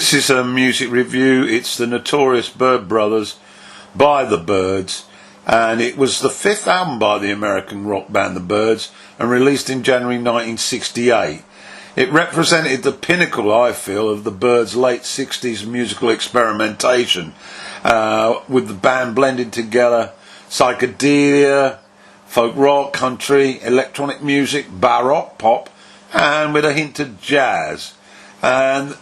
This is a music review. It's the Notorious Byrd brothers by the Byrds, and it was the fifth album by the American rock band the Byrds and released in January 1968. It represented the pinnacle, I feel, of the Byrds' late 60s musical experimentation, with the band blending together psychedelia, folk rock, country, electronic music, baroque, pop, and with a hint of jazz. And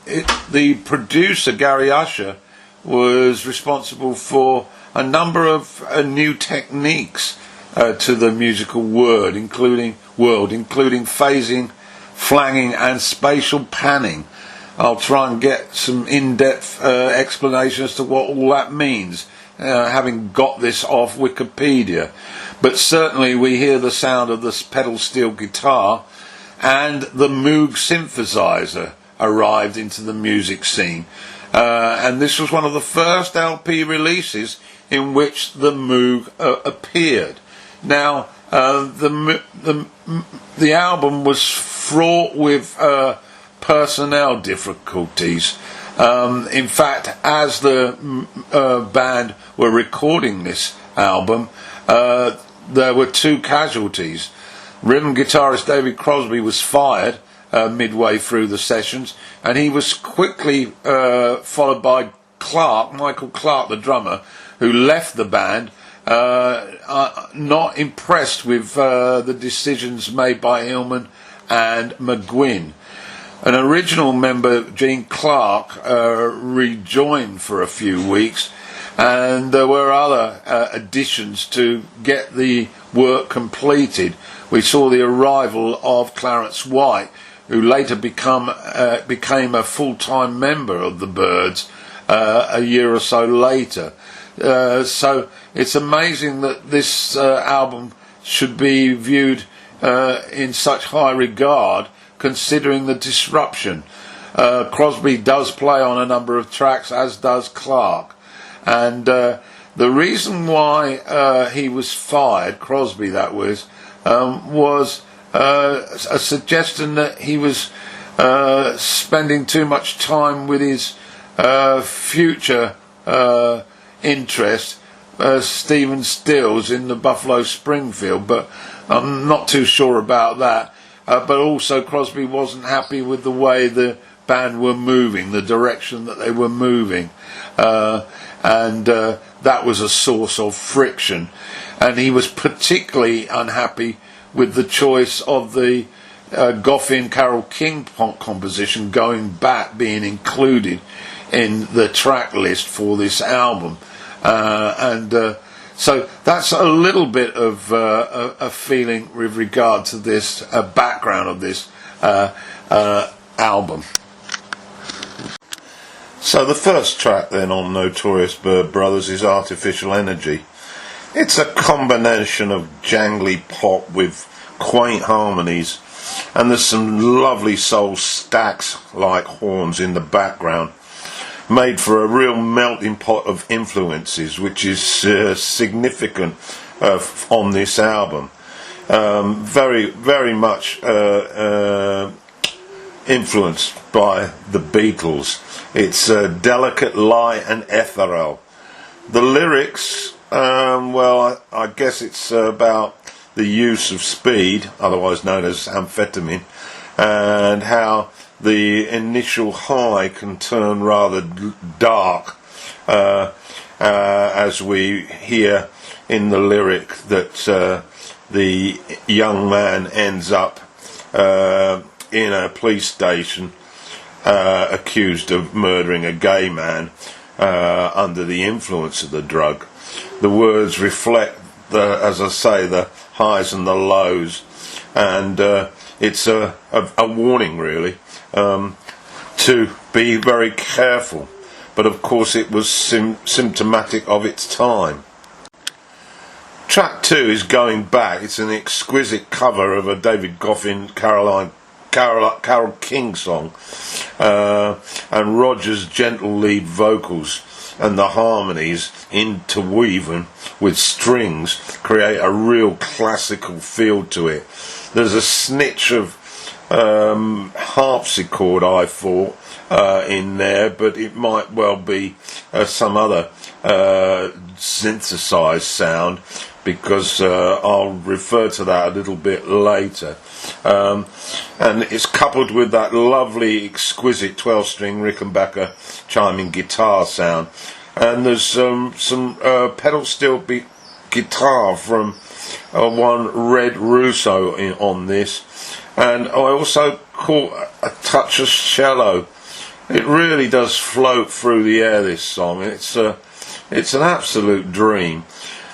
the producer, Gary Usher, was responsible for a number of new techniques to the musical world, including phasing, flanging, and spatial panning. I'll try and get some in-depth explanation as to what all that means, having got this off Wikipedia. But certainly we hear the sound of the pedal steel guitar, and the Moog synthesizer arrived into the music scene. And this was one of the first LP releases in which the Moog appeared. Now, the album was fraught with personnel difficulties. In fact, as the band were recording this album, there were two casualties. Rhythm guitarist David Crosby was fired midway through the sessions, and he was quickly followed by Michael Clark, the drummer, who left the band, not impressed with the decisions made by Hillman and McGuinn. An original member, Gene Clark, rejoined for a few weeks, and there were other additions to get the work completed. We saw the arrival of Clarence White, who later became a full-time member of the Byrds a year or so later. So it's amazing that this album should be viewed in such high regard, considering the disruption. Crosby does play on a number of tracks, as does Clark. And the reason why he was fired, Crosby that was a suggestion that he was spending too much time with his future interest, Stephen Stills, in the Buffalo Springfield, but I'm not too sure about that. But also Crosby wasn't happy with the way the band were moving, the direction that they were moving, and that was a source of friction. And he was particularly unhappy with the choice of the Goffin Carole King composition Going Back being included in the track list for this album. So that's a little bit of a feeling with regard to this background of this album. So the first track then on Notorious Byrd Brothers is Artificial Energy. It's a combination of jangly pop with quaint harmonies, and there's some lovely soul stacks like horns in the background, made for a real melting pot of influences, which is significant on this album. Very, very much influenced by the Beatles. It's delicate, light, and ethereal. The lyrics, well, I guess it's about the use of speed, otherwise known as amphetamine, and how the initial high can turn rather dark, as we hear in the lyric that the young man ends up in a police station accused of murdering a gay man under the influence of the drug. The words reflect, as I say, the highs and the lows, and it's a warning, really, to be very careful. But of course it was symptomatic of its time. Track 2 is Going Back. It's an exquisite cover of a David Goffin Carole King song, and Roger's gentle lead vocals and the harmonies interweaving with strings create a real classical feel to it. There's a snitch of harpsichord, I thought, in there, but it might well be some other synthesized sound, because I'll refer to that a little bit later. And it's coupled with that lovely, exquisite 12-string Rickenbacker chiming guitar sound. And there's some pedal steel guitar from one Red Russo on this. And I also caught a touch of cello. It really does float through the air, this song. It's an absolute dream.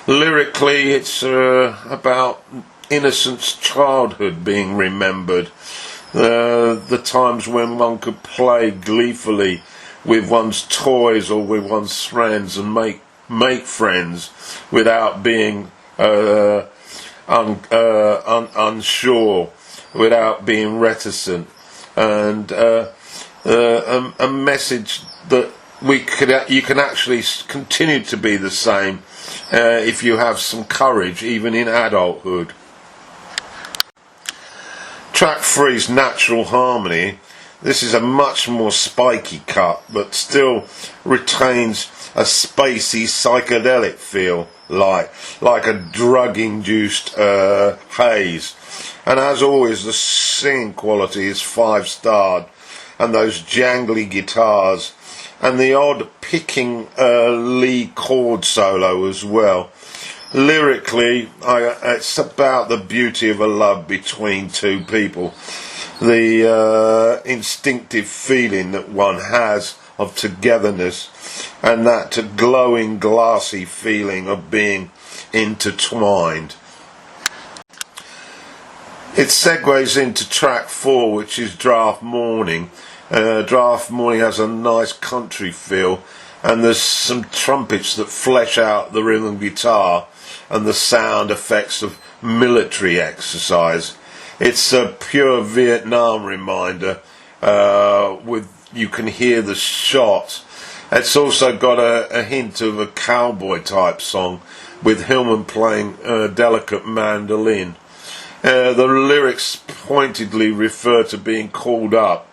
Lyrically, it's about innocence, childhood being remembered, the times when one could play gleefully with one's toys or with one's friends and make friends without being unsure, without being reticent, and a message that you can actually continue to be the same if you have some courage, even in adulthood. Track 3's Natural Harmony. This is a much more spiky cut, but still retains a spacey psychedelic feel, like a drug-induced haze. And as always, the singing quality is 5-starred, and those jangly guitars, and the odd picking lead chord solo as well. Lyrically, it's about the beauty of a love between two people, the instinctive feeling that one has of togetherness, and that glowing, glassy feeling of being intertwined. It segues into track 4, which is Draft Morning. Draft Morning has a nice country feel, and there's some trumpets that flesh out the rhythm guitar and the sound effects of military exercise. It's a pure Vietnam reminder, you can hear the shots. It's also got a hint of a cowboy type song, with Hillman playing delicate mandolin. The lyrics pointedly refer to being called up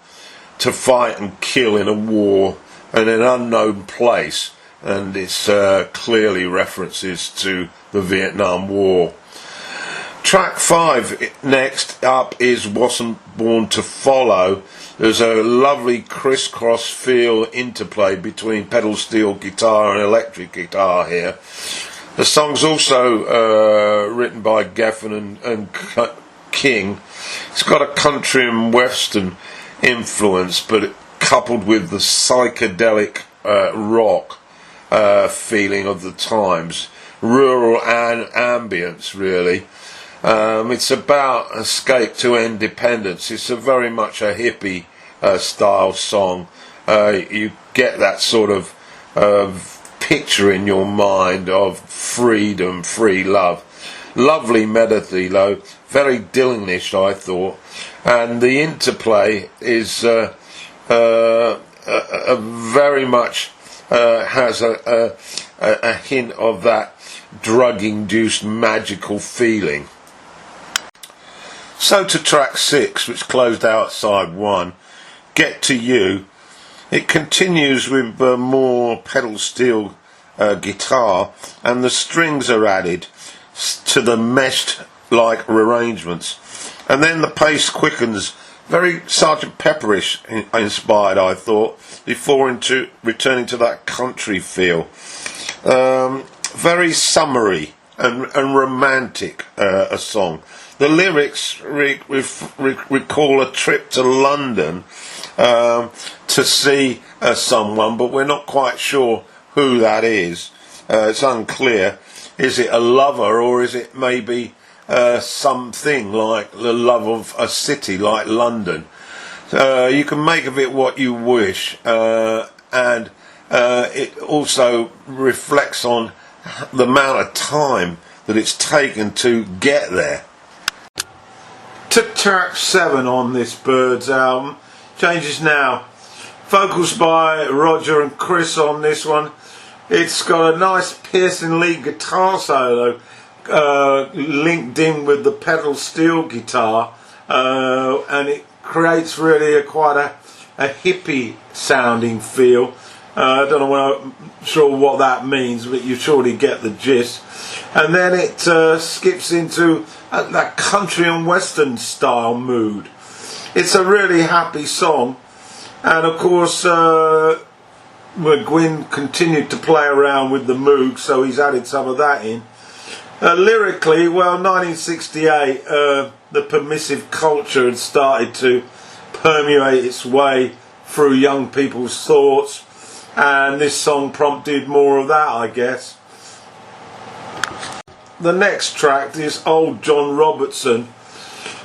to fight and kill in a war in an unknown place, and it's clearly references to the Vietnam War. Track 5 next up is Wasn't Born to Follow. There's a lovely crisscross feel interplay between pedal steel guitar and electric guitar here. The song's also written by Geffen and King. It's got a country and western influence, but coupled with the psychedelic rock feeling of the times, rural ambience really. It's about escape to independence. It's very much a hippie style song. You get that sort of picture in your mind of freedom, free love. Lovely melody though, very Dylanish I thought, and the interplay is very much has a hint of that drug-induced magical feeling. So to track 6, which closed out side 1, Get to You. It continues with more pedal steel guitar, and the strings are added to the meshed like arrangements, and then the pace quickens, very Sgt. Pepperish inspired I thought, before returning to that country feel. Very summery and romantic a song. The lyrics recall a trip to London to see someone, but we're not quite sure who that is. It's unclear. Is it a lover, or is it maybe something like the love of a city like London? You can make of it what you wish, and it also reflects on the amount of time that it's taken to get there. To track 7 on this Byrds album, Changes Now. Vocals by Roger and Chris on this one. It's got a nice piercing lead guitar solo linked in with the pedal steel guitar, and it creates really quite a hippie sounding feel. I don't know sure what that means, but you surely get the gist. And then it skips into that country and western style mood. It's a really happy song, and of course McGuinn continued to play around with the Moog, so he's added some of that in. Lyrically, well, 1968, the permissive culture had started to permeate its way through young people's thoughts, and this song prompted more of that, I guess. The next track is Old John Robertson,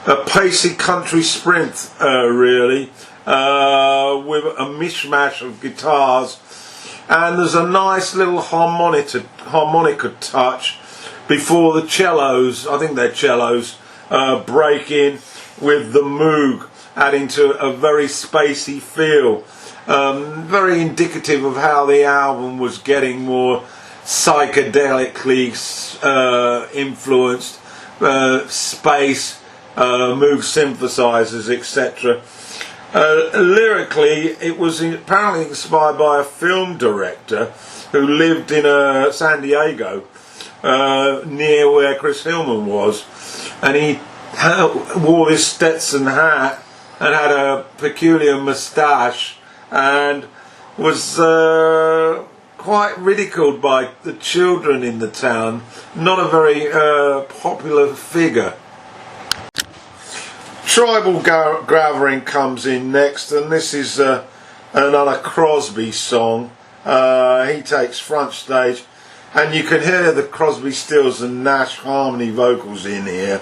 a pacey country sprint, really, with a mishmash of guitars, and there's a nice little harmonica touch before the cellos, I think they're cellos, break in with the Moog, adding to a very spacey feel. Very indicative of how the album was getting more psychedelically influenced, space, Moog synthesizers, etc. Lyrically, it was apparently inspired by a film director who lived in San Diego, near where Chris Hillman was, and he wore this Stetson hat and had a peculiar moustache and was quite ridiculed by the children in the town. Not a very popular figure. Tribal Gathering comes in next, and this is another Crosby song. He takes front stage, and you can hear the Crosby, Stills and Nash harmony vocals in here.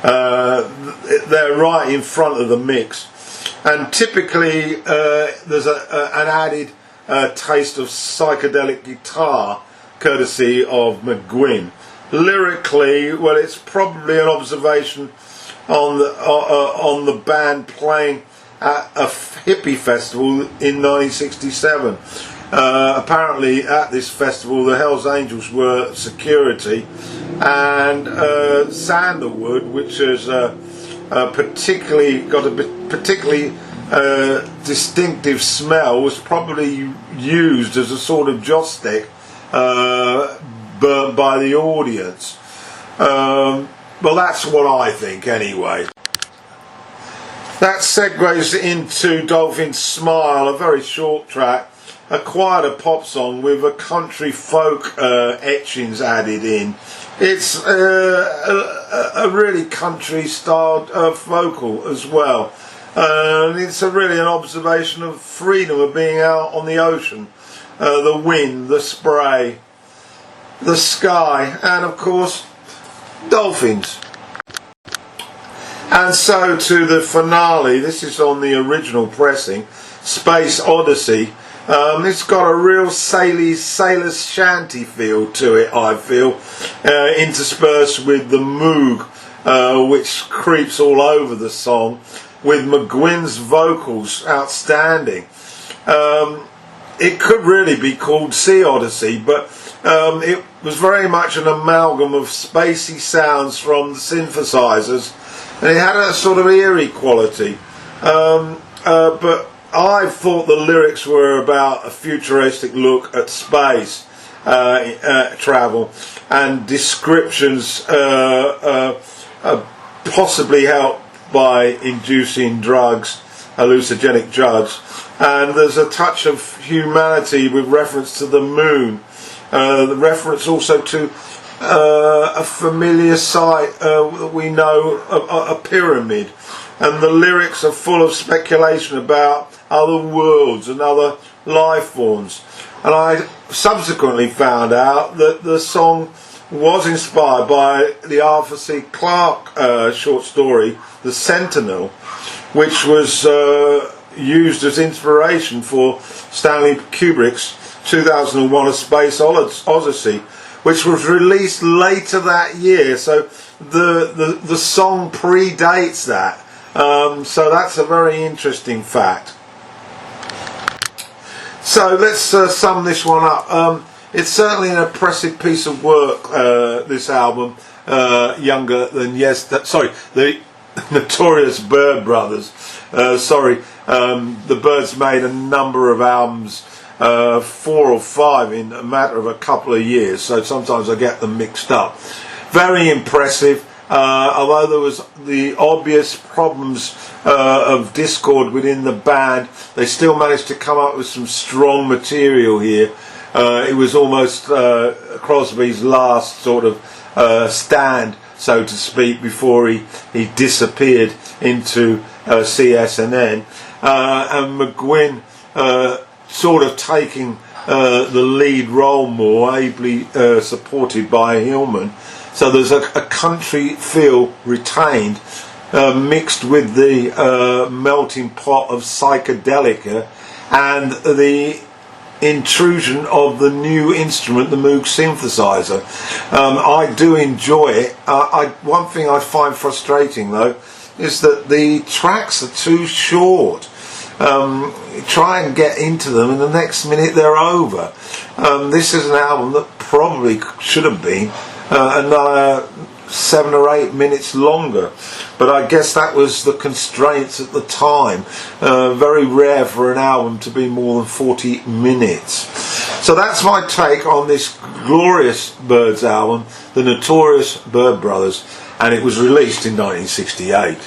They're right in front of the mix, and typically there's an added taste of psychedelic guitar courtesy of McGuinn. Lyrically, well, it's probably an observation on the band playing at a hippie festival in 1967. Apparently at this festival the Hells Angels were security, and sandalwood, which has particularly distinctive smell, was probably used as a sort of joss stick burnt by the audience. Well, that's what I think anyway. That segues into Dolphin's Smile, a very short track, a quieter pop song with a country folk etchings added in. It's a really country styled vocal as well. It's really an observation of freedom, of being out on the ocean, the wind, the spray, the sky, and of course dolphins. And so to the finale. This is on the original pressing, Space Odyssey. It's got a real sailor's shanty feel to it, I feel, interspersed with the Moog, which creeps all over the song, with McGuinn's vocals outstanding. It could really be called Sea Odyssey, but it was very much an amalgam of spacey sounds from the synthesizers, and it had a sort of eerie quality. But I thought the lyrics were about a futuristic look at space travel, and descriptions possibly helped by inducing drugs, hallucinogenic drugs, and there's a touch of humanity with reference to the moon, the reference also to a familiar sight that we know, a pyramid, and the lyrics are full of speculation about other worlds and other life forms. And I subsequently found out that the song was inspired by the Arthur C. Clarke short story, The Sentinel, which was used as inspiration for Stanley Kubrick's 2001 A Space Odyssey, which was released later that year. So the song predates that. So that's a very interesting fact. So let's sum this one up. It's certainly an impressive piece of work, this album, Younger Than Yesterday. Sorry, the Notorious Byrd brothers. The Byrds made a number of albums, 4 or 5 in a matter of a couple of years, so sometimes I get them mixed up. Very impressive, although there was the obvious problems of discord within the band, they still managed to come up with some strong material here. It was almost Crosby's last sort of stand, so to speak, before he disappeared into CSNN, and McGuinn sort of taking the lead role more, ably supported by Hillman. So there's a country feel retained, mixed with the melting pot of psychedelica and the intrusion of the new instrument, the Moog synthesizer. I do enjoy it. One thing I find frustrating though is that the tracks are too short. Try and get into them and the next minute they're over. This is an album that probably should have been another 7 or 8 minutes longer, but I guess that was the constraints at the time. Very rare for an album to be more than 40 minutes. So that's my take on this glorious Byrds album, the Notorious Byrd Brothers, and it was released in 1968.